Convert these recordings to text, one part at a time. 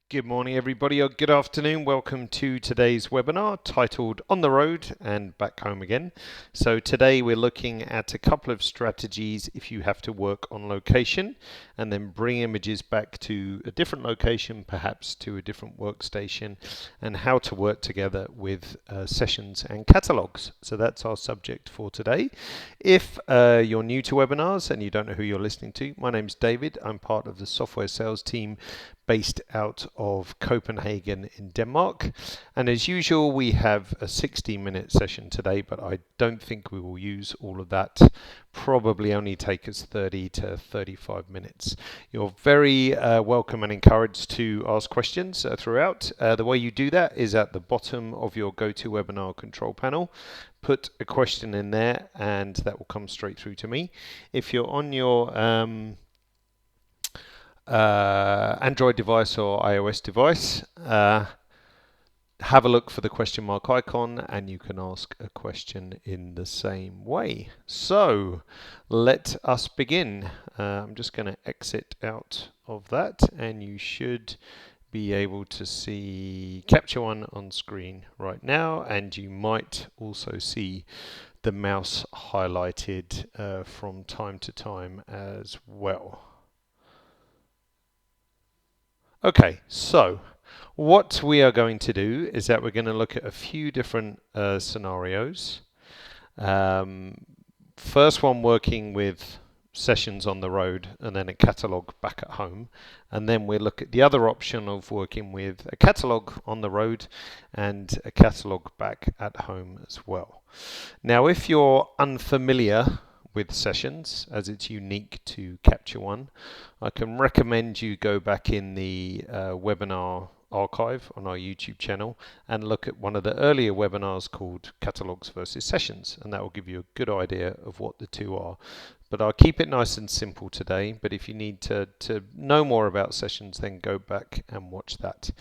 Good morning, everybody, or good afternoon. Welcome to today's webinar titled On the Road and Back Home Again. So today we're looking at a couple of strategies if you have to work on location and then bring images back to a different location, perhaps to a different workstation, and how to work together with sessions and catalogs. So that's our subject for today. If you're new to webinars and you don't know who you're listening to, my name's David. I'm part of the software sales team based out of Copenhagen in Denmark. And as usual, we have a 60-minute session today, but I don't think we will use all of that. Probably only take us 30 to 35 minutes. You're very welcome and encouraged to ask questions throughout. The way you do that is at the bottom of your GoToWebinar control panel. Put a question in there and that will come straight through to me. If you're on your Android device or iOS device, have a look for the question mark icon and you can ask a question in the same way. So let us begin. I'm just going to exit out of that and you should be able to see Capture One on screen right now, and you might also see the mouse highlighted from time to time as well. Okay, so what we are going to do is that we're going to look at a few different scenarios. First one working with sessions on the road and then a catalogue back at home. And then we'll look at the other option of working with a catalogue on the road and a catalogue back at home as well. Now, if you're unfamiliar with sessions, as it's unique to Capture One, I can recommend you go back in the webinar archive on our YouTube channel and look at one of the earlier webinars called Catalogs versus Sessions, and that will give you a good idea of what the two are. But I'll keep it nice and simple today, but if you need to know more about sessions, then go back and watch that.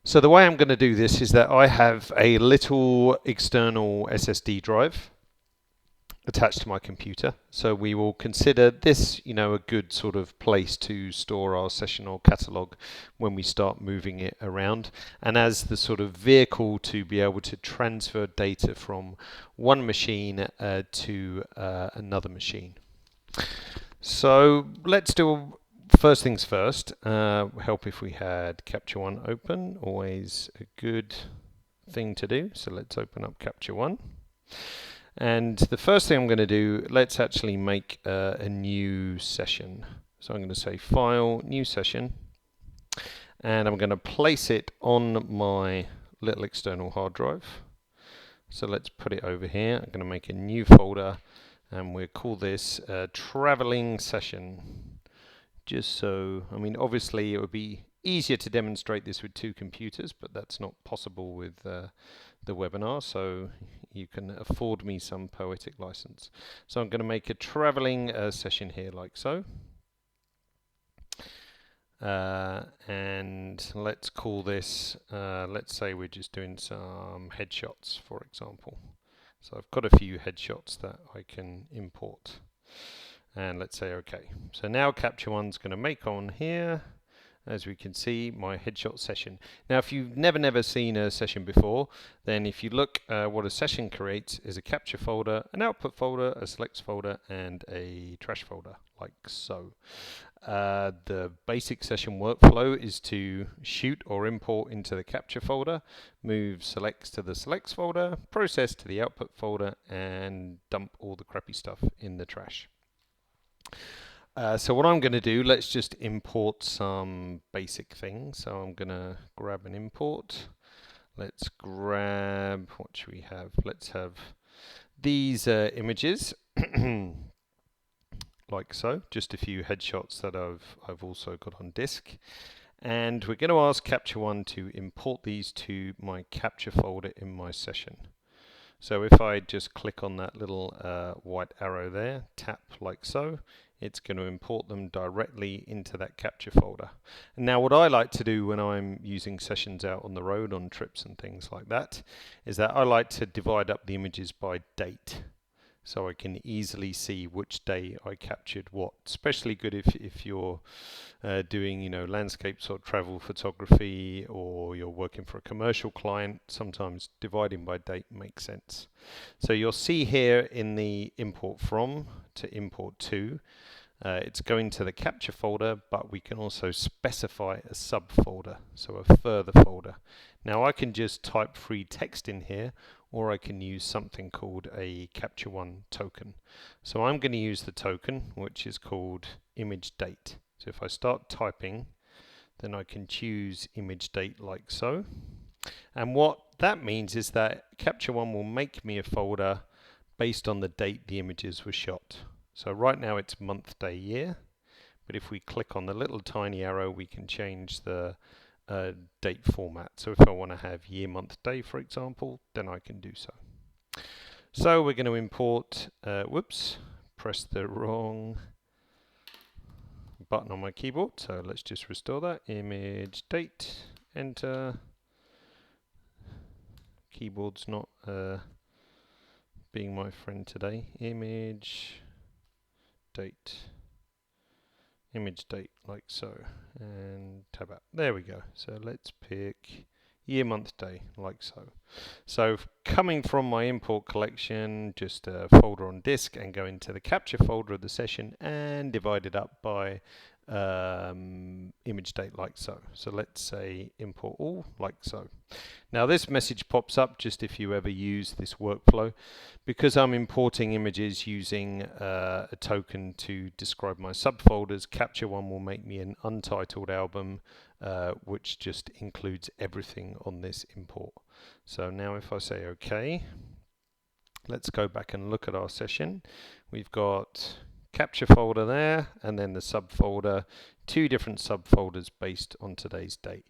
So the way I'm going to do this is that I have a little external SSD drive attached to my computer. So we will consider this, a good sort of place to store our session or catalog when we start moving it around, and as the sort of vehicle to be able to transfer data from one machine to another machine. So let's do first things first. Help if we had Capture One open, always a good thing to do. So let's open up Capture One. And the first thing I'm going to do, let's actually make a new session. So I'm going to say File, New Session, and I'm going to place it on my little external hard drive. So let's put it over here. I'm going to make a new folder, and we'll call this Traveling Session. Just so, obviously it would be easier to demonstrate this with two computers, but that's not possible with the webinar, so you can afford me some poetic license. So I'm going to make a traveling session here like so. And let's call this, let's say we're just doing some headshots, for example. So I've got a few headshots that I can import. And let's say OK. So now Capture One's going to make on here, as we can see, my headshot session. Now, if you've never seen a session before, then if you look, what a session creates is a capture folder, an output folder, a selects folder, and a trash folder, like so. The basic session workflow is to shoot or import into the capture folder, move selects to the selects folder, process to the output folder, and dump all the crappy stuff in the trash. So what I'm going to do, let's just import some basic things. So I'm going to grab an import. Let's grab, what should we have? Let's have these images, like so. Just a few headshots that I've also got on disk. And we're going to ask Capture One to import these to my capture folder in my session. So if I just click on that little white arrow there, tap like so, it's going to import them directly into that capture folder. And now what I like to do when I'm using sessions out on the road on trips and things like that is that I like to divide up the images by date. so I can easily see which day I captured what. Especially good if you're doing landscapes or travel photography, or you're working for a commercial client. Sometimes dividing by date makes sense. So you'll see here in the import from to import to, it's going to the capture folder, but we can also specify a subfolder, so a further folder. Now I can just type free text in here, or I can use something called a Capture One token. So I'm going to use the token, which is called image date. So if I start typing, then I can choose image date like so. And what that means is that Capture One will make me a folder based on the date the images were shot. So right now it's month, day, year, but if we click on the little tiny arrow, we can change the date format. So if I want to have year, month, day, for example, then I can do so. So we're going to import, press the wrong button on my keyboard, so let's just restore that. Image date, enter. Keyboard's not being my friend today. Image date, like so, and tab out. There we go. So let's pick year, month, day, like so. So coming from my import collection, just a folder on disk, and go into the capture folder of the session and divide it up by image date, like so. So let's say import all, like so. Now this message pops up just if you ever use this workflow. Because I'm importing images using a token to describe my subfolders, Capture One will make me an untitled album, which just includes everything on this import. So now if I say OK, let's go back and look at our session. We've got capture folder there, and then the subfolder, 2 different subfolders based on today's date.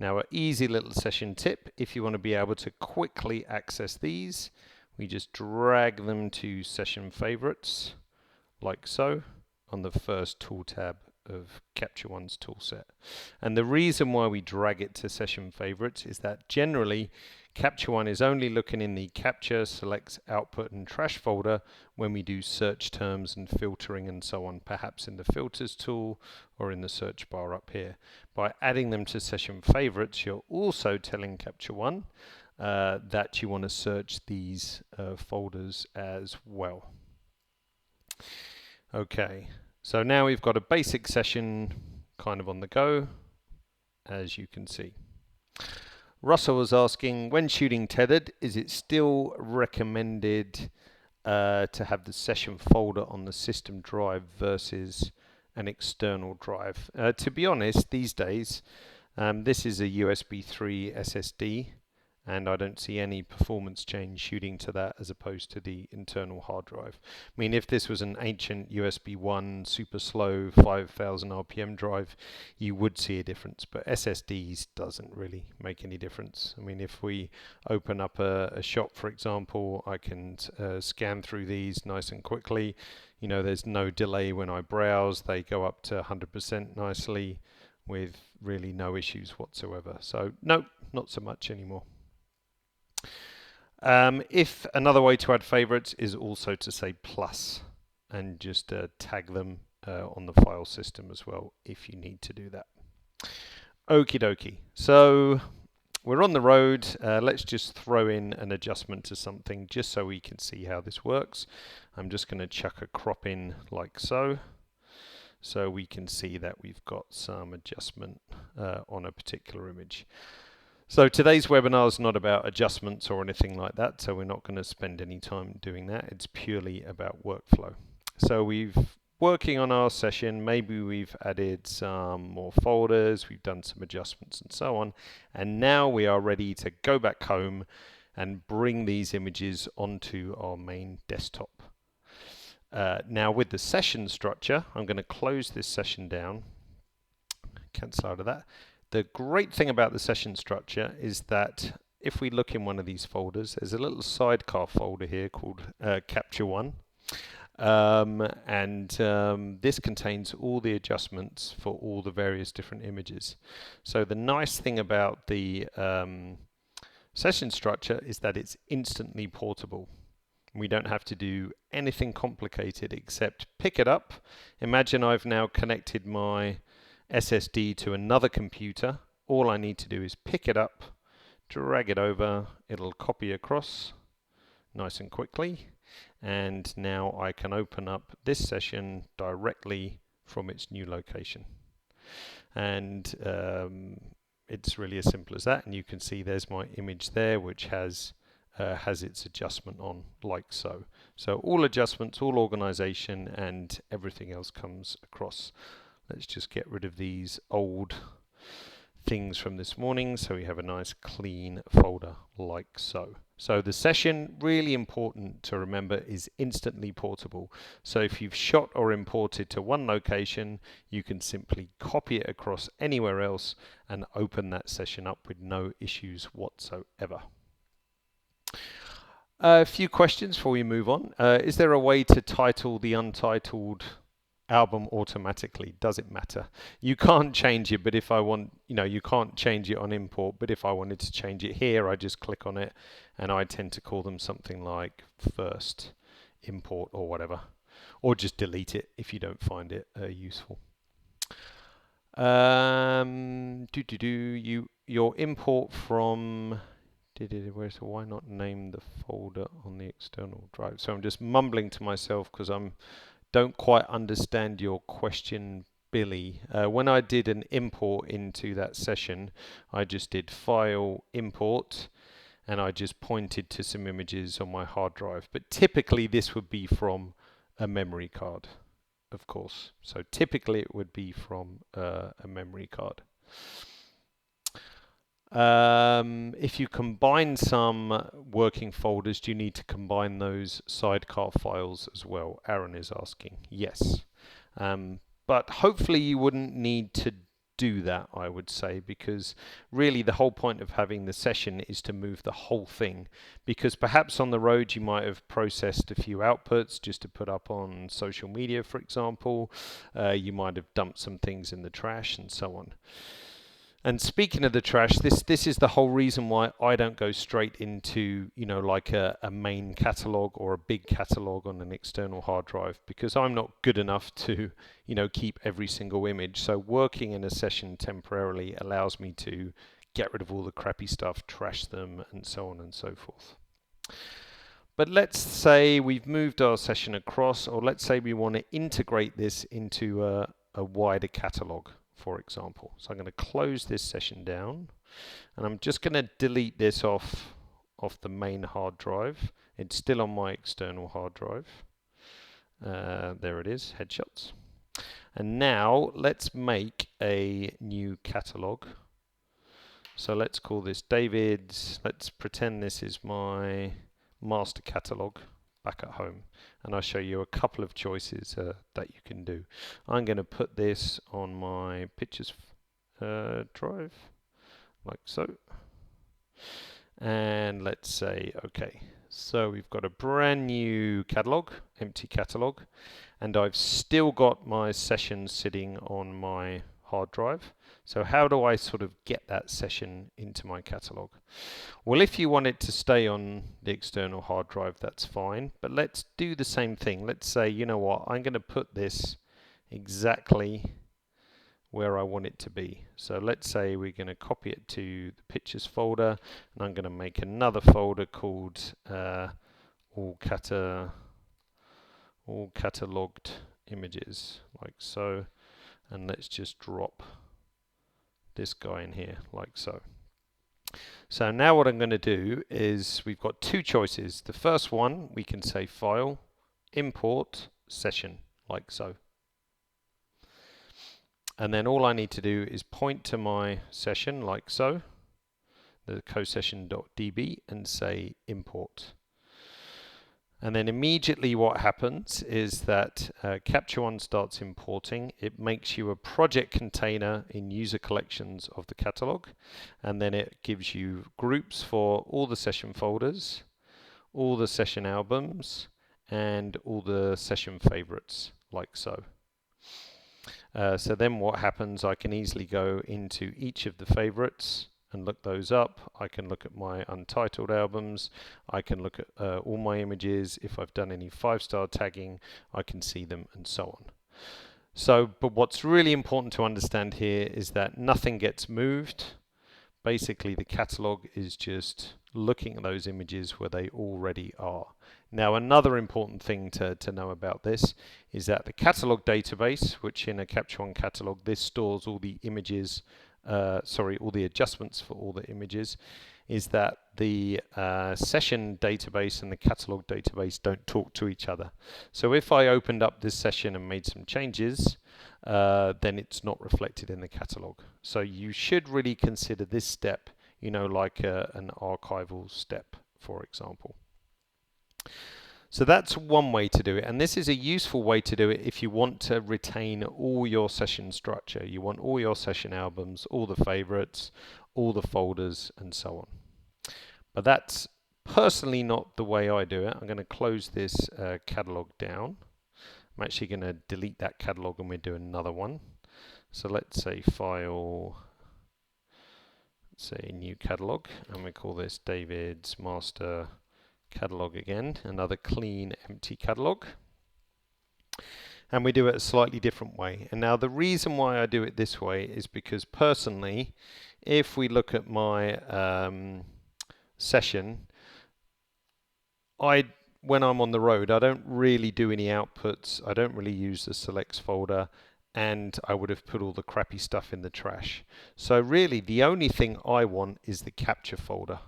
Now an easy little session tip, if you want to be able to quickly access these, we just drag them to session favorites, like so, on the first tool tab of Capture One's toolset. And the reason why we drag it to session favorites is that generally Capture One is only looking in the capture, selects, output and trash folder when we do search terms and filtering and so on, perhaps in the filters tool or in the search bar up here. By adding them to session favorites, you're also telling Capture One that you want to search these folders as well. Okay, so now we've got a basic session kind of on the go, as you can see. Russell was asking, when shooting tethered, is it still recommended to have the session folder on the system drive versus an external drive? To be honest, these days, this is a USB 3 SSD, and I don't see any performance change shooting to that as opposed to the internal hard drive. I mean, if this was an ancient USB 1 super slow 5000 RPM drive, you would see a difference, but SSDs doesn't really make any difference. I mean, if we open up a shop, for example, I can scan through these nice and quickly. You know, there's no delay when I browse. They go up to 100% nicely with really no issues whatsoever. So no, not so much anymore. If another way to add favorites is also to say plus and just tag them on the file system as well if you need to do that. Okie dokie. So we're on the road. Let's just throw in an adjustment to something just so we can see how this works. I'm just going to chuck a crop in like so. So we can see that we've got some adjustment on a particular image. So today's webinar is not about adjustments or anything like that, so we're not going to spend any time doing that. It's purely about workflow. So we've working on our session, maybe we've added some more folders, we've done some adjustments and so on, and now we are ready to go back home and bring these images onto our main desktop. Now with the session structure, I'm going to close this session down, cancel out of that. The great thing about the session structure is that if we look in one of these folders, there's a little sidecar folder here called Capture One. This contains all the adjustments for all the various different images. So the nice thing about the session structure is that it's instantly portable. We don't have to do anything complicated except pick it up. Imagine I've now connected my SSD to another computer. All I need to do is pick it up, drag it over, it'll copy across nice and quickly, and now I can open up this session directly from its new location. And it's really as simple as that, and you can see there's my image there, which has its adjustment on, like so. So all adjustments, all organization, and everything else comes across. Let's just get rid of these old things from this morning so we have a nice clean folder like so. So the session, really important to remember, is instantly portable. So if you've shot or imported to one location, you can simply copy it across anywhere else and open that session up with no issues whatsoever. A few questions before we move on. Is there a way to title the Untitled album automatically? Does it matter? You can't change it, but if I want, you can't change it on import, but if I wanted to change it here, I just click on it, and I tend to call them something like first import or whatever, or just delete it if you don't find it useful. Your import from why not name the folder on the external drive? So I'm just mumbling to myself because don't quite understand your question, Billy. When I did an import into that session, I just did file import, and I just pointed to some images on my hard drive. But typically this would be from a memory card, of course. So typically it would be from a memory card. If you combine some working folders, do you need to combine those Sidecar files as well? Aaron is asking. Yes. But hopefully you wouldn't need to do that, I would say, because really the whole point of having the session is to move the whole thing, because perhaps on the road you might have processed a few outputs just to put up on social media, for example. You might have dumped some things in the trash and so on. And speaking of the trash, this is the whole reason why I don't go straight into, like a main catalog or a big catalog on an external hard drive, because I'm not good enough to, keep every single image. So working in a session temporarily allows me to get rid of all the crappy stuff, trash them, and so on and so forth. But let's say we've moved our session across, or let's say we want to integrate this into a wider catalog, for example. So I'm going to close this session down, and I'm just going to delete this off the main hard drive. It's still on my external hard drive. There it is, headshots. And now let's make a new catalog. So let's call this David's. Let's pretend this is my master catalog back at home, and I'll show you a couple of choices that you can do. I'm going to put this on my pictures drive like so, and let's say okay. So we've got a brand new catalog, empty catalog, and I've still got my sessions sitting on my hard drive. So how do I sort of get that session into my catalog? Well, if you want it to stay on the external hard drive, that's fine. But let's do the same thing. Let's say, you know what, I'm going to put this exactly where I want it to be. So let's say we're going to copy it to the pictures folder, and I'm going to make another folder called all catalogued images, like so. And let's just drop this guy in here like so. So now what I'm going to do is we've got two choices. The first one, we can say file, import, session, like so. And then all I need to do is point to my session like so, the cosession.db, and say import. And then immediately what happens is that Capture One starts importing. It makes you a project container in user collections of the catalog, and then it gives you groups for all the session folders, all the session albums, and all the session favorites, like so. So then what happens, I can easily go into each of the favorites and look those up. I can look at my untitled albums. I can look at all my images. If I've done any 5-star tagging, I can see them, and so on. So, but what's really important to understand here is that nothing gets moved. Basically, the catalog is just looking at those images where they already are. Now, another important thing to know about this is that the catalog database, which in a Capture One catalog, this stores all the images, all the adjustments for all the images, is that the session database and the catalog database don't talk to each other. So if I opened up this session and made some changes, then it's not reflected in the catalog. So you should really consider this step, like an archival step, for example. So that's one way to do it, and this is a useful way to do it if you want to retain all your session structure. You want all your session albums, all the favorites, all the folders, and so on. But that's personally not the way I do it. I'm going to close this catalog down. I'm actually going to delete that catalog and we'll do another one. So let's say file, let's say new catalog, and we call this David's master catalog again, another clean empty catalog. And we do it a slightly different way. And now the reason why I do it this way is because personally, if we look at my session, when I'm on the road, I don't really do any outputs. I don't really use the selects folder, and I would have put all the crappy stuff in the trash. So really, the only thing I want is the capture folder,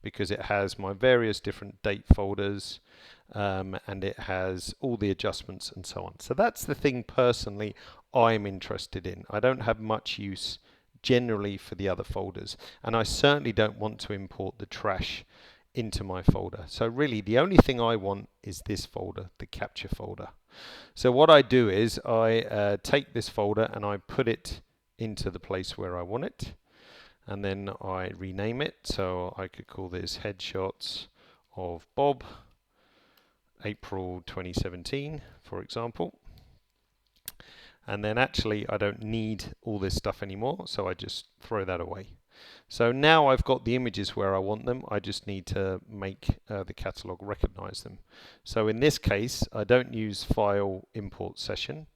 because it has my various different date folders, and it has all the adjustments and so on. So that's the thing personally I'm interested in. I don't have much use generally for the other folders, and I certainly don't want to import the trash into my folder. So really the only thing I want is this folder, the capture folder. So what I do is I take this folder and I put it into the place where I want it, and then I rename it. So I could call this Headshots of Bob April 2017, for example. And then actually I don't need all this stuff anymore, so I just throw that away. So now I've got the images where I want them. I just need to make the catalog recognize them. So in this case, I don't use file import session.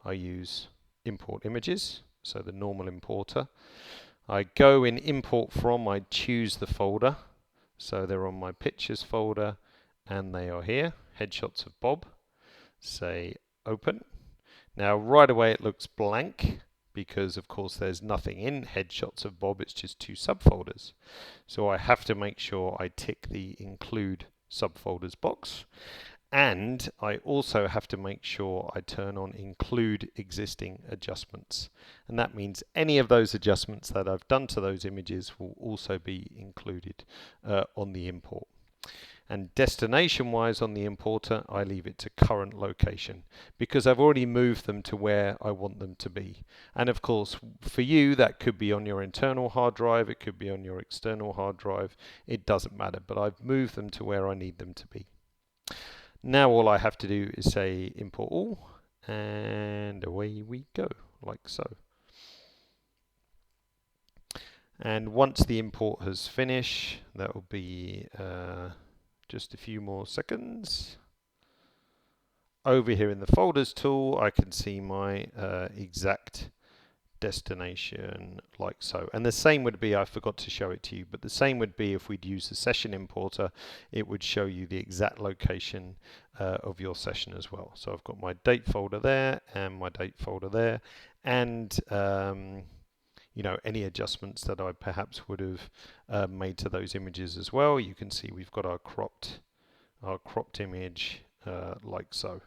I use import images, so the normal importer. I go in import from, I choose the folder. So they're on my pictures folder, and they are here, Headshots of Bob. Say open. Now right away it looks blank, because of course there's nothing in Headshots of Bob, it's just two subfolders. So I have to make sure I tick the include subfolders box, and I also have to make sure I turn on include existing adjustments, and that means any of those adjustments that I've done to those images will also be included on the import. And destination wise on the importer, I leave it to current location, because I've already moved them to where I want them to be. And of course for you that could be on your internal hard drive, it could be on your external hard drive, it doesn't matter, but I've moved them to where I need them to be. Now all I have to do is say import all, and away we go, like so. And once the import has finished, that will be just a few more seconds. Over here in the folders tool, I can see my exact destination like so. And the same would be, I forgot to show it to you, but the same would be if we'd use the session importer, it would show you the exact location of your session as well. So I've got my date folder there and my date folder there, and any adjustments that I perhaps would have made to those images as well. You can see we've got our cropped image like so.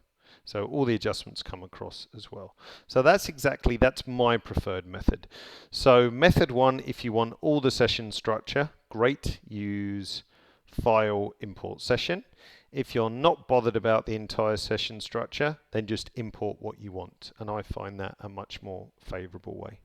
So all the adjustments come across as well. So that's my preferred method. So method one, if you want all the session structure, great, use file import session. If you're not bothered about the entire session structure, then just import what you want. And I find that a much more favorable way.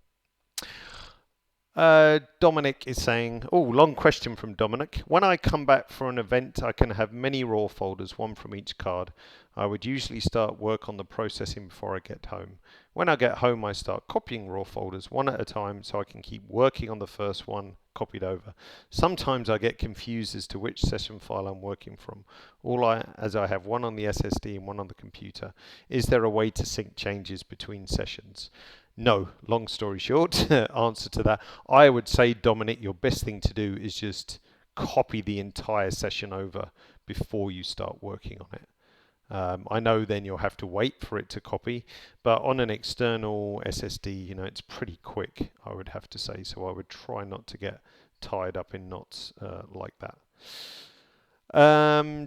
Dominic is saying, oh, long question from Dominic. When I come back for an event, I can have many raw folders, one from each card. I would usually start work on the processing before I get home. When I get home, I start copying raw folders one at a time so I can keep working on the first one copied over. Sometimes I get confused as to which session file I'm working from, as I have one on the SSD and one on the computer. Is there a way to sync changes between sessions? No, long story short, answer to that. I would say, Dominic, your best thing to do is just copy the entire session over before you start working on it. I know then you'll have to wait for it to copy, but on an external SSD, it's pretty quick, I would have to say. So I would try not to get tied up in knots like that.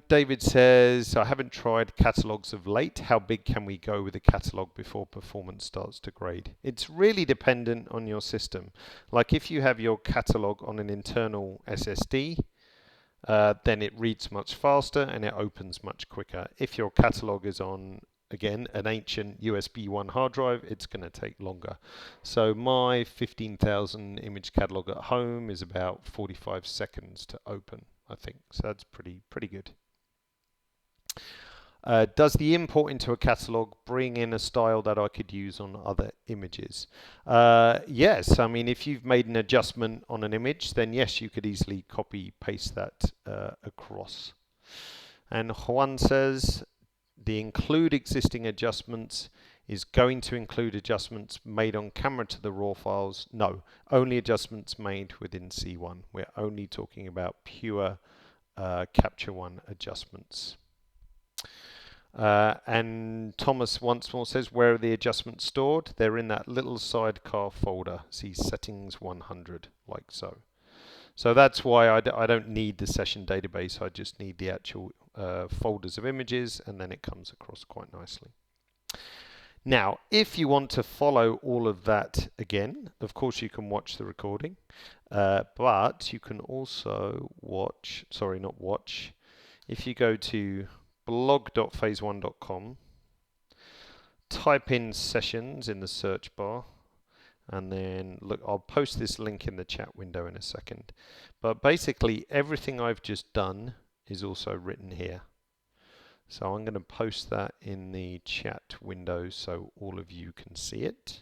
David says, I haven't tried catalogs of late. How big can we go with a catalog before performance starts to grade? It's really dependent on your system. Like if you have your catalog on an internal SSD, then it reads much faster and it opens much quicker. If your catalog is on, again, an ancient USB 1 hard drive, it's going to take longer. So my 15,000 image catalog at home is about 45 seconds to open, I think. So that's pretty good. Does the import into a catalog bring in a style that I could use on other images? Yes, I mean, if you've made an adjustment on an image, then yes, you could easily copy paste that across. And Juan says, the include existing adjustments is going to include adjustments made on camera to the raw files. No, only adjustments made within C1. We're only talking about pure Capture One adjustments. And Thomas once more says, where are the adjustments stored? They're in that little Sidecar folder. See settings 100, like so. So that's why I don't need the session database. I just need the actual folders of images, and then it comes across quite nicely. Now, if you want to follow all of that again, of course you can watch the recording, but you can also watch, sorry, not watch. If you go to blog.phase1.com, type in sessions in the search bar, and then look, I'll post this link in the chat window in a second. But basically everything I've just done is also written here. So I'm going to post that in the chat window so all of you can see it,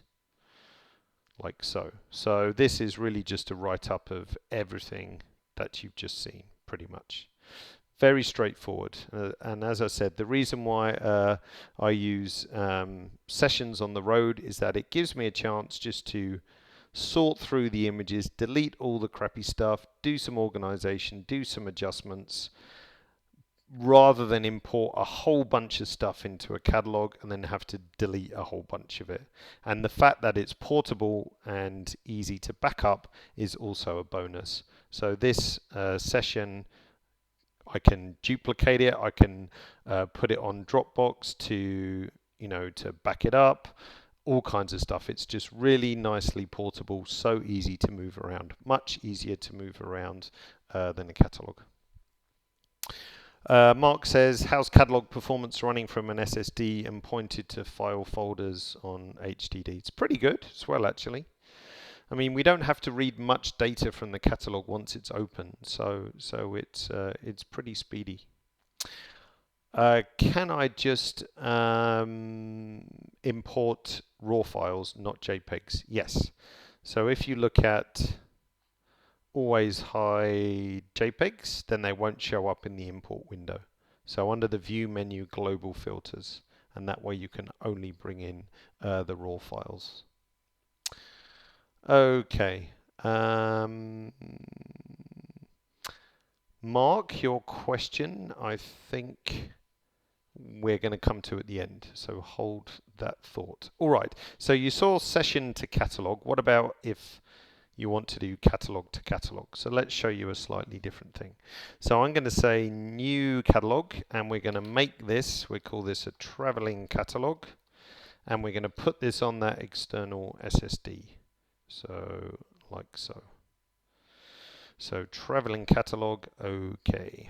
like so. So this is really just a write-up of everything that you've just seen, pretty much. Very straightforward, and as I said, the reason why I use sessions on the road is that it gives me a chance just to sort through the images, delete all the crappy stuff, do some organization, do some adjustments, rather than import a whole bunch of stuff into a catalog and then have to delete a whole bunch of it. And the fact that it's portable and easy to back up is also a bonus. So this session, I can duplicate it. I can put it on Dropbox to back it up. All kinds of stuff. It's just really nicely portable. So easy to move around. Much easier to move around than a catalog. Mark says, how's catalog performance running from an SSD and pointed to file folders on HDD? It's pretty good as well, actually. I mean, we don't have to read much data from the catalog once it's open, so it's pretty speedy. Can I just import raw files, not JPEGs? Yes. So if you look at always hide JPEGs, then they won't show up in the import window. So under the view menu, global filters, and that way you can only bring in the raw files. Okay. Mark, your question, I think we're going to come to at the end. So hold that thought. All right. So you saw session to catalog. What about if you want to do catalog to catalog? So let's show you a slightly different thing. So I'm going to say new catalog, and we're going to make this, we call this a traveling catalog, and we're going to put this on that external SSD. So like so. So traveling catalog, okay.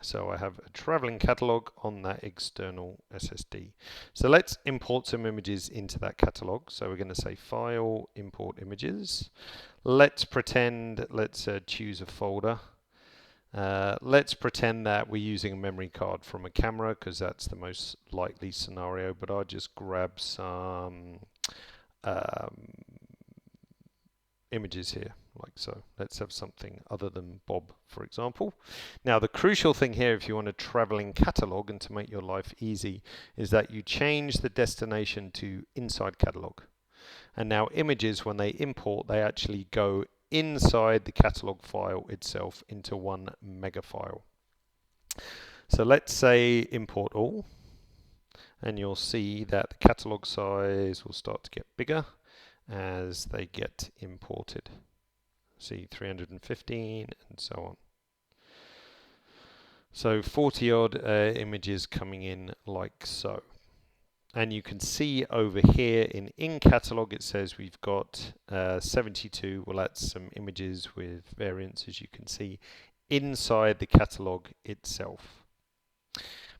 So I have a traveling catalog on that external SSD. So let's import some images into that catalog. So we're going to say File, Import Images. Let's pretend, let's choose a folder. Let's pretend that we're using a memory card from a camera because that's the most likely scenario, but I'll just grab some images here, like so. Let's have something other than Bob, for example. Now, the crucial thing here, if you want a traveling catalog and to make your life easy, is that you change the destination to inside catalog. And now images, when they import, they actually go inside the catalog file itself into one mega file. So let's say import all, and you'll see that the catalog size will start to get bigger as they get imported. See 315 and so on. So 40 odd images coming in like so. And you can see over here in catalog it says we've got 72. Well, that's some images with variants, as you can see, inside the catalog itself.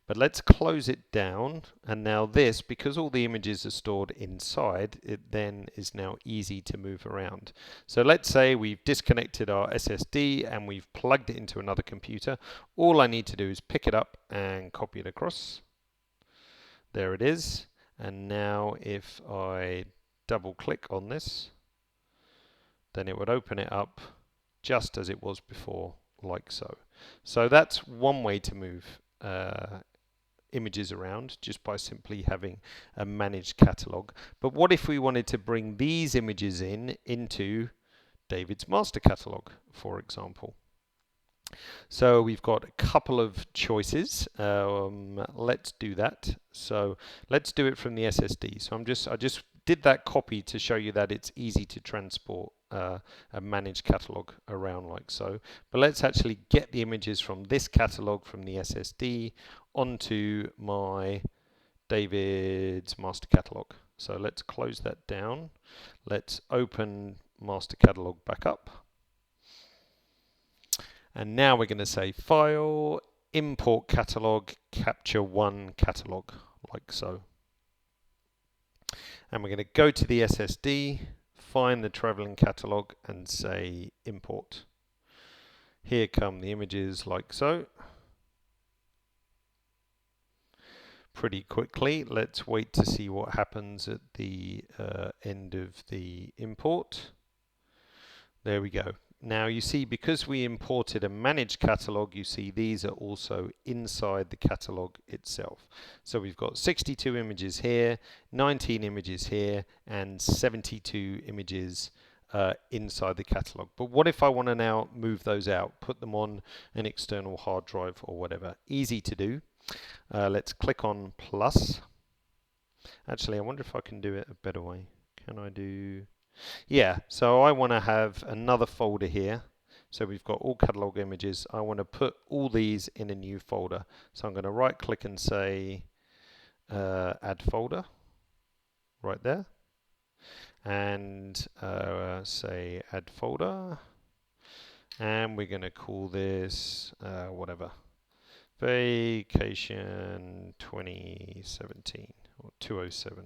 But let's close it down, and now this, because all the images are stored inside, it then is now easy to move around. So let's say we've disconnected our SSD and we've plugged it into another computer. All I need to do is pick it up and copy it across. There it is. And now if I double click on this, then it would open it up just as it was before, like so. So that's one way to move images around, just by simply having a managed catalog. But what if we wanted to bring these images into David's master catalog, for example? So we've got a couple of choices. Let's do that. So let's do it from the SSD. So I just did that copy to show you that it's easy to transport a managed catalog around like so. But let's actually get the images from this catalog from the SSD onto my David's master catalog. So let's close that down. Let's open master catalog back up. And now we're going to say File, Import Catalog, Capture One Catalog, like so. And we're going to go to the SSD, find the traveling catalog and say Import. Here come the images like so. Pretty quickly. Let's wait to see what happens at the end of the import. There we go. Now you see, because we imported a managed catalog, you see these are also inside the catalog itself. So we've got 62 images here, 19 images here, and 72 images inside the catalog. But what if I want to now move those out, put them on an external hard drive or whatever? Easy to do. Let's click on plus. Actually, I wonder if I can do it a better way. Can I do... Yeah, so I want to have another folder here. So we've got all catalog images. I want to put all these in a new folder. So I'm going to right click and say add folder right there. And say add folder. And we're going to call this whatever. Vacation 2017 or 207.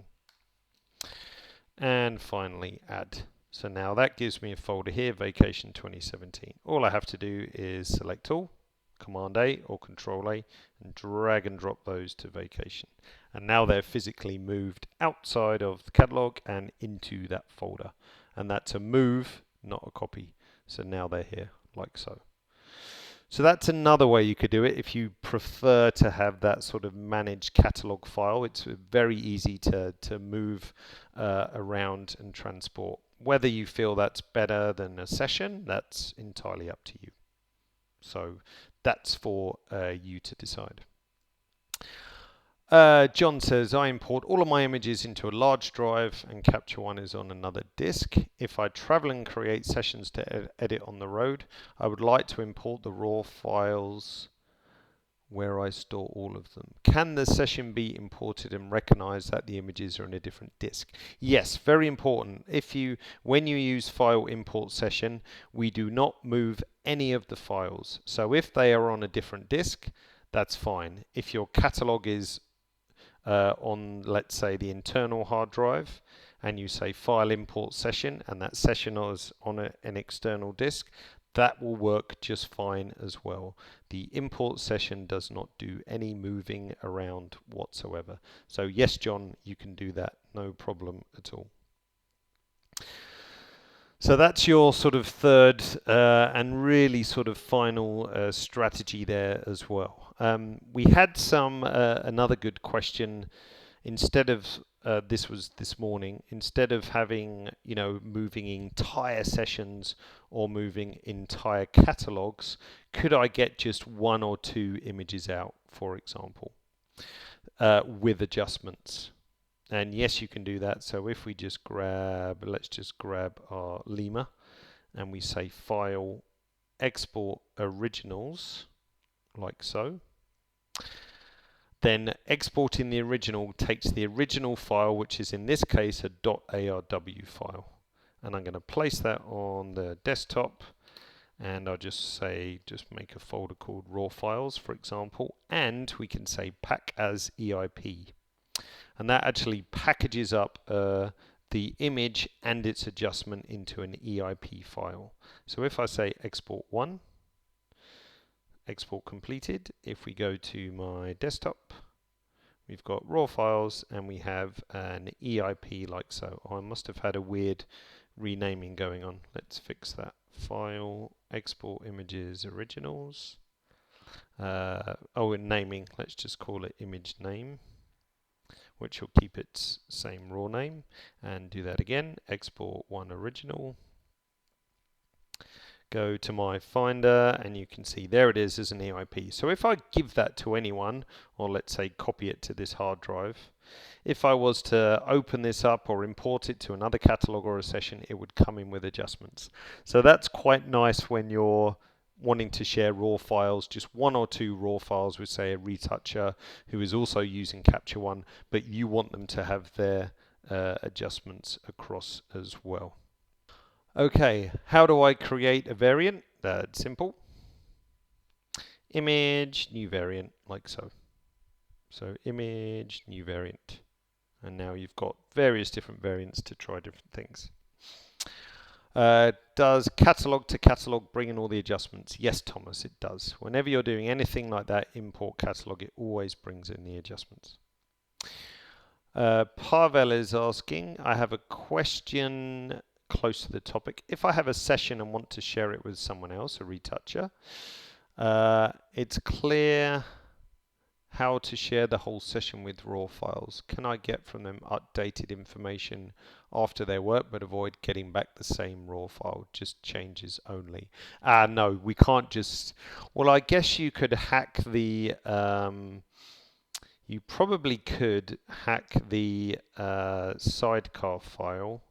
And finally add. So now that gives me a folder here, Vacation 2017. All I have to do is select all, Command A or Control A, and drag and drop those to Vacation. And now they're physically moved outside of the catalog and into that folder. And that's a move, not a copy. So now they're here, like so. So that's another way you could do it if you prefer to have that sort of managed catalog file. It's very easy to move around and transport. Whether you feel that's better than a session, that's entirely up to you. So that's for you to decide. John says, I import all of my images into a large drive and Capture One is on another disk. If I travel and create sessions to edit on the road, I would like to import the raw files where I store all of them. Can the session be imported and recognize that the images are in a different disk? Yes, very important. When you use file import session, we do not move any of the files. So if they are on a different disk, that's fine. If your catalog is on, let's say, the internal hard drive, and you say file import session, and that session is on an external disk, that will work just fine as well. The import session does not do any moving around whatsoever. So yes, John, you can do that, no problem at all. So that's your sort of third and really sort of final strategy there as well. We had another good question. Instead of this was this morning, instead of having, moving entire sessions or moving entire catalogs, could I get just one or two images out, for example, with adjustments? And yes, you can do that. So if we just let's just grab our lemur and we say file, export originals, like so. Then exporting the original takes the original file, which is in this case a .arw file. And I'm going to place that on the desktop, and I'll just make a folder called raw files, for example, and we can say pack as EIP. And that actually packages up the image and its adjustment into an EIP file. So if I say export 1, export completed, if we go to my desktop, we've got raw files and we have an EIP like so. Oh, I must have had a weird renaming going on. Let's fix that. File, export images, originals. Naming, let's just call it image name, which will keep its same raw name, and do that again. Export one original. Go to my Finder, and you can see there it is as an EIP. So if I give that to anyone, or let's say copy it to this hard drive, if I was to open this up or import it to another catalog or a session, it would come in with adjustments. So that's quite nice when you're wanting to share raw files, just one or two raw files with, say, a retoucher who is also using Capture One, but you want them to have their adjustments across as well. Okay, how do I create a variant? That's simple. Image, new variant, like so. So image, new variant. And now you've got various different variants to try different things. Does catalog to catalog bring in all the adjustments? Yes, Thomas, it does. Whenever you're doing anything like that, import catalog, it always brings in the adjustments. Pavel is asking, I have a question close to the topic. If I have a session and want to share it with someone else, a retoucher, it's clear how to share the whole session with raw files. Can I get from them updated information after their work but avoid getting back the same raw file, just changes only? No, we can't just... Well, I guess you could hack the... you probably could hack the Sidecar file,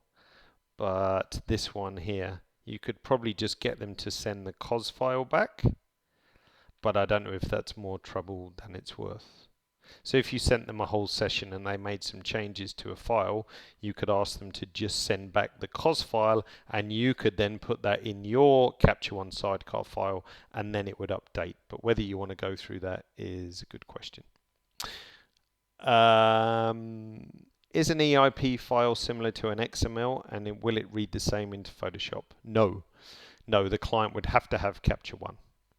but this one here, you could probably just get them to send the COS file back, but I don't know if that's more trouble than it's worth. So if you sent them a whole session and they made some changes to a file, you could ask them to just send back the COS file, and you could then put that in your Capture One Sidecar file, and then it would update. But whether you want to go through that is a good question. Is an EIP file similar to an XML, and will it read the same into Photoshop? No. No, the client would have to have Capture One.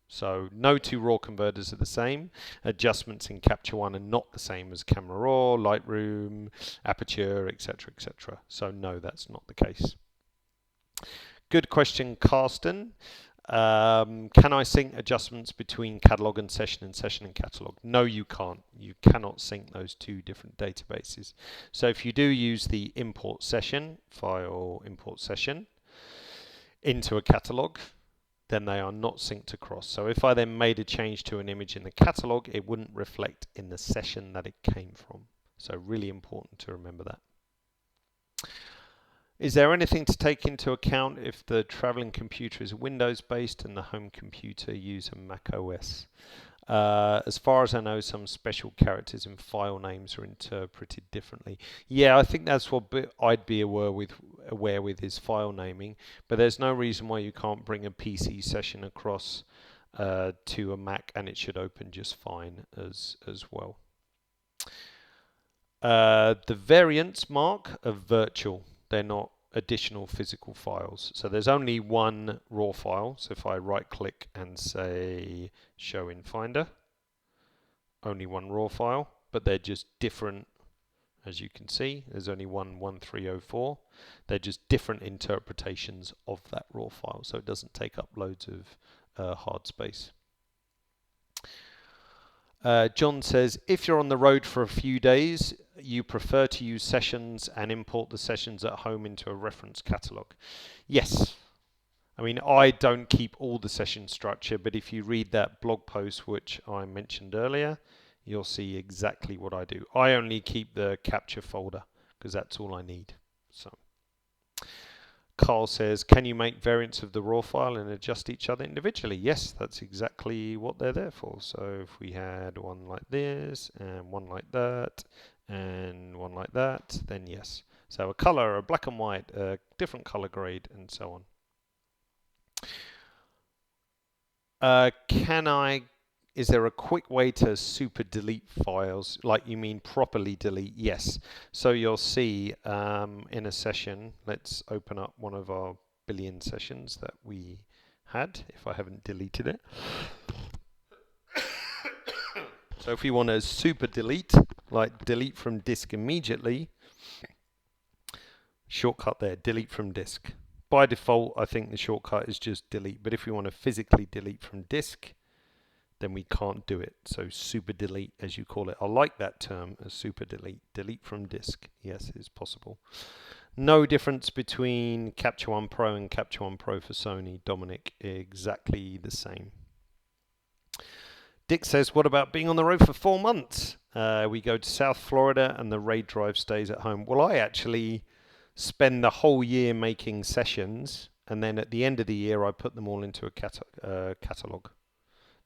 So no two raw converters are the same. Adjustments in Capture One are not the same as Camera Raw, Lightroom, Aperture, etc., etc. So no, that's not the case. Good question, Carsten. Can I sync adjustments between catalog and session and catalog? No, you can't. You cannot sync those two different databases. So if you do use the import session, file import session, into a catalog, then they are not synced across. So if I then made a change to an image in the catalog, it wouldn't reflect in the session that it came from. So really important to remember that. Is there anything to take into account if the traveling computer is Windows based and the home computer uses Mac OS? As far as I know, some special characters in file names are interpreted differently. Yeah, I think that's what I'd be aware with is file naming, but there's no reason why you can't bring a PC session across to a Mac and it should open just fine as well. The variants, Mark, are virtual. They're not additional physical files. So there's only one raw file. So if I right click and say show in Finder, only one raw file, but they're just different. As you can see, there's only one 1304. They're just different interpretations of that raw file, so it doesn't take up loads of hard space. John says, if you're on the road for a few days, you prefer to use sessions and import the sessions at home into a reference catalog. Yes. I mean, I don't keep all the session structure, but if you read that blog post, which I mentioned earlier, you'll see exactly what I do. I only keep the capture folder because that's all I need. So, Carl says, can you make variants of the raw file and adjust each other individually? Yes, that's exactly what they're there for. So if we had one like this and one like that and one like that, then yes. So a color, a black and white, a different color grade, and so on. Is there a quick way to super delete files? Like you mean properly delete? Yes. So you'll see in a session, let's open up one of our billion sessions that we had, if I haven't deleted it. So if you want to super delete, like delete from disk immediately, shortcut there, delete from disk. By default, I think the shortcut is just delete, but if we want to physically delete from disk, then we can't do it. So super delete, as you call it. I like that term, as super delete. Delete from disk. Yes, it's possible. No difference between Capture One Pro and Capture One Pro for Sony, Dominic. Exactly the same. Dick says, what about being on the road for 4 months? We go to South Florida and the RAID drive stays at home. Well, I actually spend the whole year making sessions, and then at the end of the year, I put them all into a catalog.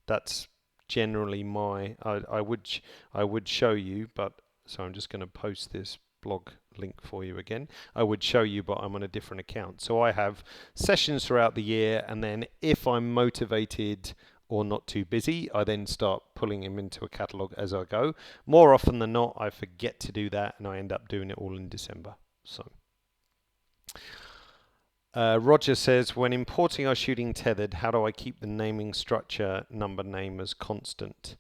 That's generally my. I would show you, but so I'm just going to post this blog link for you again. I would show you, but I'm on a different account. So I have sessions throughout the year, and then if I'm motivated or not too busy, I then start pulling them into a catalog as I go. More often than not, I forget to do that, and I end up doing it all in December. So. Roger says, when importing or shooting Tethered, how do I keep the naming structure number name as constant?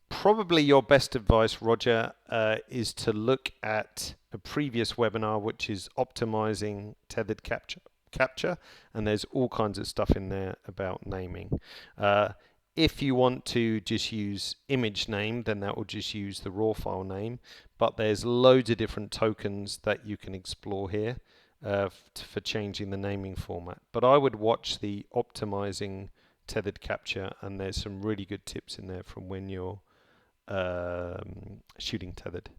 Probably your best advice, Roger, is to look at a previous webinar, which is optimizing Tethered capture, and there's all kinds of stuff in there about naming. If you want to just use image name, then that will just use the raw file name, but there's loads of different tokens that you can explore here. For changing the naming format. But I would watch the optimizing tethered capture, and there's some really good tips in there from when you're shooting tethered.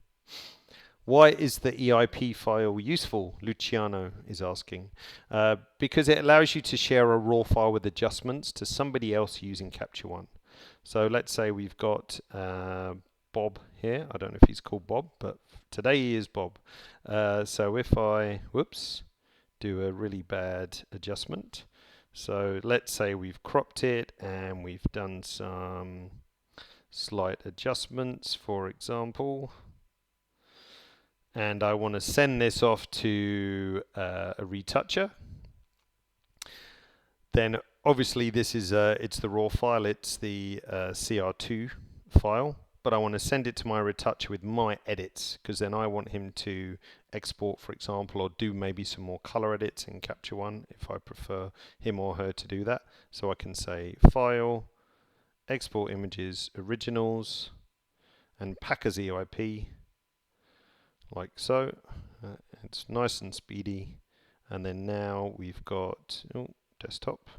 Why is the EIP file useful? Luciano is asking. Because it allows you to share a raw file with adjustments to somebody else using Capture One. So let's say we've got Bob here. I don't know if he's called Bob, but today he is Bob. So if I, do a really bad adjustment. So let's say we've cropped it and we've done some slight adjustments, for example. And I want to send this off to a retoucher. Then obviously this is it's the raw file, it's the CR2 file. But I want to send it to my retoucher with my edits, because then I want him to export, for example, or do maybe some more color edits in Capture One if I prefer him or her to do that. So I can say File, Export Images, Originals, and pack as EIP, like so. It's nice and speedy. And then now we've got desktop,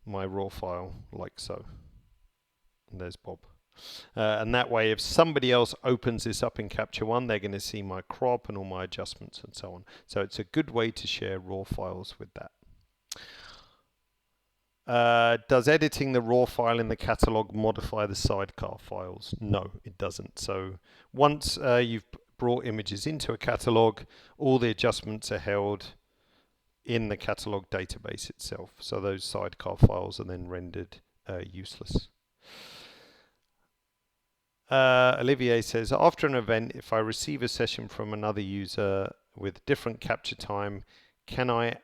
my raw file, like so. And there's Bob. And that way, if somebody else opens this up in Capture One, they're going to see my crop and all my adjustments and so on. So it's a good way to share raw files with that. Does editing the raw file in the catalog modify the sidecar files? No, it doesn't. So once you've brought images into a catalog, all the adjustments are held in the catalog database itself. So those sidecar files are then rendered useless. Olivier says, after an event, if I receive a session from another user with different capture time, can I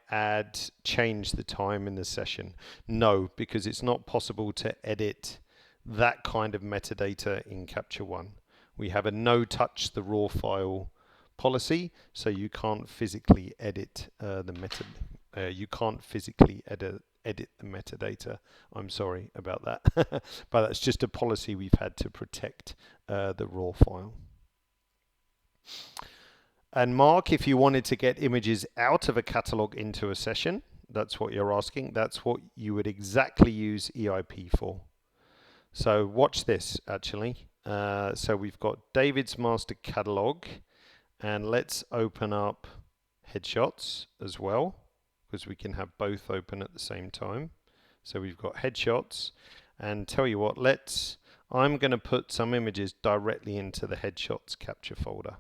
change the time in the session? No, because it's not possible to edit that kind of metadata in Capture One. We have a no touch the raw file policy, so you can't physically edit you can't physically edit the metadata. I'm sorry about that, but that's just a policy we've had to protect the raw file. And Mark, if you wanted to get images out of a catalog into a session, that's what you're asking, that's what you would exactly use EIP for. So watch this actually. So we've got David's master catalog, and let's open up headshots as well, because we can have both open at the same time. So we've got headshots, and tell you what, I'm going to put some images directly into the headshots capture folder.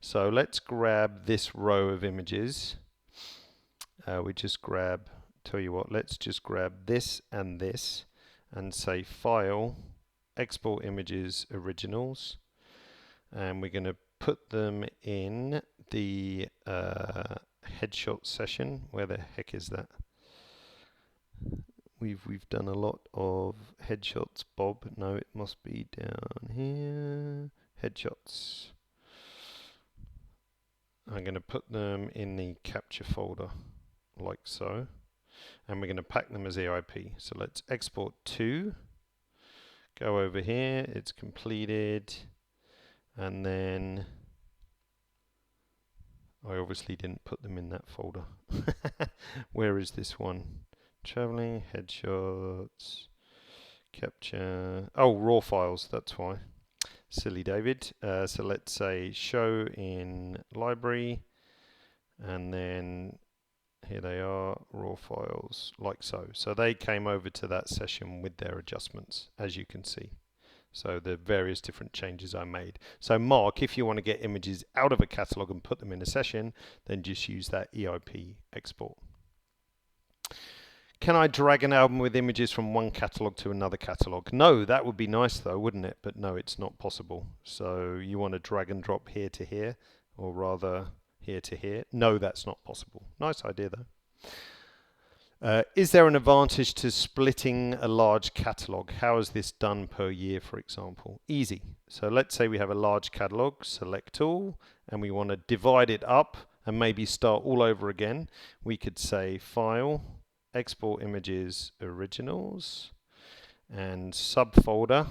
So let's grab this row of images. Let's just grab this and say File, Export Images, Originals, and we're going to put them in the headshot session. Where the heck is that? We've done a lot of headshots, Bob. No, it must be down here. Headshots. I'm going to put them in the capture folder, like so, and we're going to pack them as EIP. So let's export to, go over here, it's completed, and then I obviously didn't put them in that folder. Where is this one? Traveling, headshots, capture, oh, raw files, that's why. Silly David. So let's say show in library, and then here they are, raw files, like so. So they came over to that session with their adjustments, as you can see. So the various different changes I made. So Mark, if you want to get images out of a catalog and put them in a session, then just use that EIP export. Can I drag an album with images from one catalog to another catalog? No, that would be nice though, wouldn't it? But no, it's not possible. So you want to drag and drop here to here, or rather here to here. No, that's not possible. Nice idea though. Is there an advantage to splitting a large catalog? How is this done per year, for example? Easy. So let's say we have a large catalog, select all, and we want to divide it up and maybe start all over again. We could say File, Export Images, Originals, and subfolder,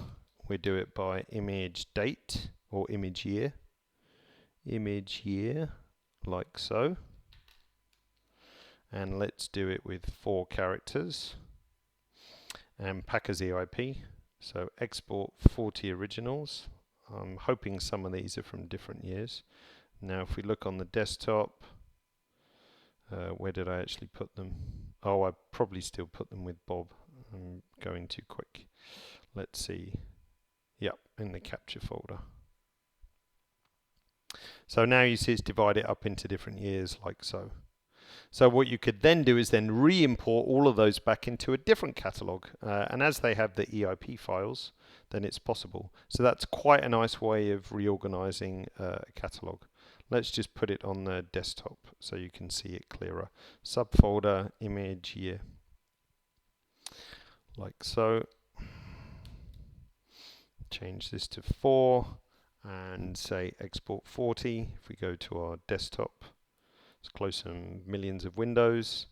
we do it by image date or image year, like so. And let's do it with 4 characters and pack as EIP. So export 40 originals. I'm hoping some of these are from different years. Now if we look on the desktop, where did I actually put them? Oh, I probably still put them with Bob. I'm going too quick. Let's see. Yep, in the capture folder. So now you see it's divided up into different years like so. So what you could then do is then re-import all of those back into a different catalog. And as they have the EIP files, then it's possible. So that's quite a nice way of reorganizing a catalog. Let's just put it on the desktop so you can see it clearer. Subfolder, image, year. Like so. Change this to 4 and say export 40. If we go to our desktop, let's close some millions of windows.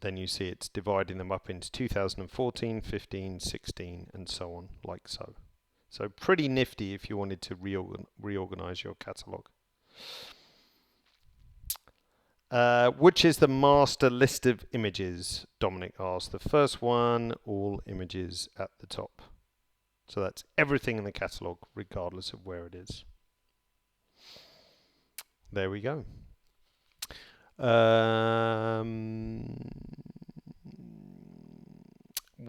Then you see it's dividing them up into 2014, 15, 16, and so on, like so. So pretty nifty if you wanted to reorganize your catalog. Which is the master list of images? Dominic asked. The first one, all images at the top. So that's everything in the catalog, regardless of where it is. There we go.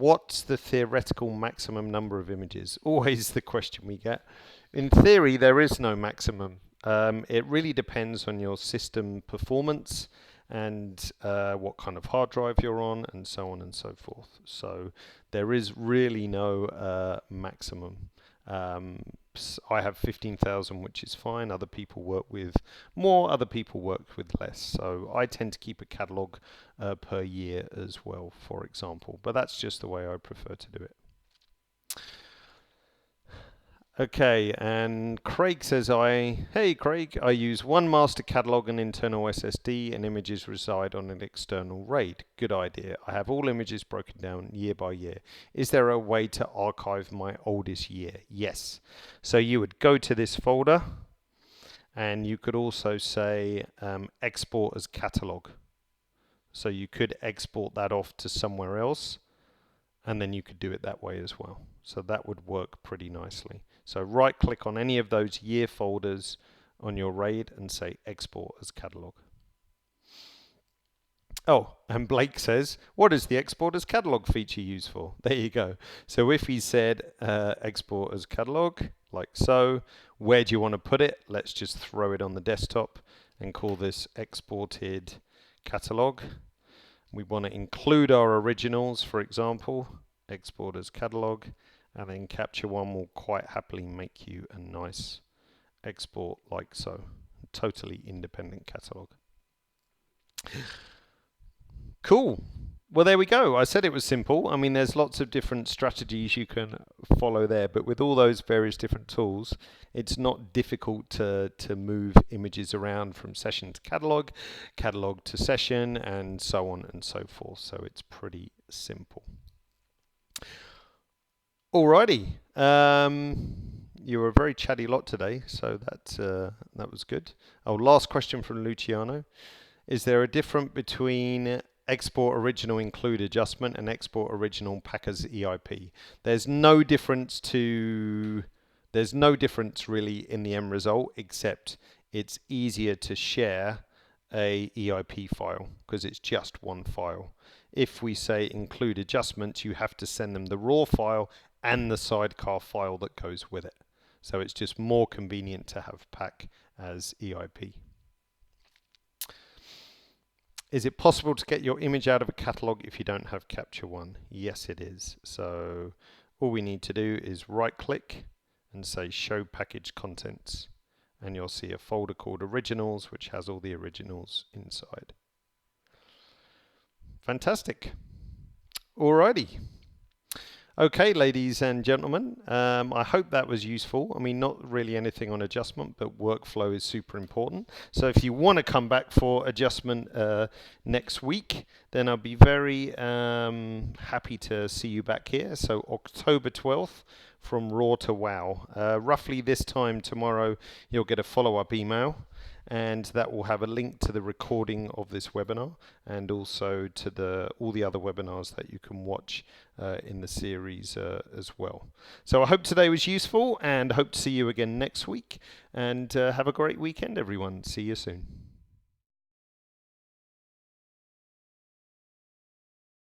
what's the theoretical maximum number of images? Always the question we get. In theory, there is no maximum. It really depends on your system performance and what kind of hard drive you're on, and so on and so forth. So there is really no maximum. I have 15,000, which is fine. Other people work with more, other people work with less. So I tend to keep a catalogue per year as well, for example. But that's just the way I prefer to do it. Okay, and Craig says, hey Craig, I use one master catalog and internal SSD, and images reside on an external RAID. Good idea. I have all images broken down year by year. Is there a way to archive my oldest year? Yes. So you would go to this folder, and you could also say export as catalog. So you could export that off to somewhere else, and then you could do it that way as well. So that would work pretty nicely. So right click on any of those year folders on your RAID and say export as catalog. Oh, and Blake says, what is the export as catalog feature used for? There you go. So if he said export as catalog, like so, where do you want to put it? Let's just throw it on the desktop and call this exported catalog. We want to include our originals, for example, export as catalog, and then Capture One will quite happily make you a nice export like so. Totally independent catalog. Cool. Well, there we go. I said it was simple. I mean, there's lots of different strategies you can follow there, but with all those various different tools, it's not difficult to move images around from session to catalog, catalog to session, and so on and so forth. So it's pretty simple. Alrighty. You were a very chatty lot today, so that was good. Oh, last question from Luciano. Is there a difference between export original include adjustment and export original pack as EIP? There's no difference really in the end result, except it's easier to share a EIP file because it's just one file. If we say include adjustments, you have to send them the raw file and the sidecar file that goes with it. So it's just more convenient to have pack as EIP. Is it possible to get your image out of a catalog if you don't have Capture One? Yes, it is. So all we need to do is right click and say show package contents, and you'll see a folder called originals, which has all the originals inside. Fantastic. Alrighty. Okay, ladies and gentlemen, I hope that was useful. I mean, not really anything on adjustment, but workflow is super important. So if you want to come back for adjustment next week, then I'll be very happy to see you back here. So October 12th, from raw to wow. Roughly this time tomorrow, you'll get a follow-up email, and that will have a link to the recording of this webinar and also to all the other webinars that you can watch in the series as well. So I hope today was useful, and hope to see you again next week, and have a great weekend, everyone. See you soon.